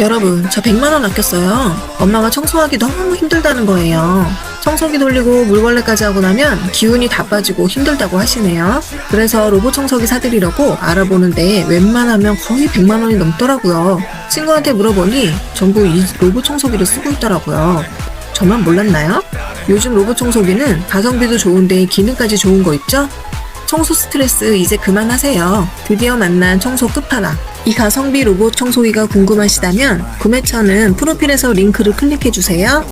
여러분, 저 100만원 아꼈어요. 엄마가 청소하기 너무 힘들다는 거예요. 청소기 돌리고 물걸레까지 하고 나면 기운이 다 빠지고 힘들다고 하시네요. 그래서 로봇 청소기 사드리려고 알아보는데 웬만하면 거의 100만원이 넘더라고요. 친구한테 물어보니 전부 이 로봇 청소기를 쓰고 있더라고요. 저만 몰랐나요? 요즘 로봇 청소기는 가성비도 좋은데 기능까지 좋은 거 있죠? 청소 스트레스 이제 그만하세요. 드디어 만난 청소 끝판왕. 이 가성비 로봇 청소기가 궁금하시다면 구매처는 프로필에서 링크를 클릭해주세요.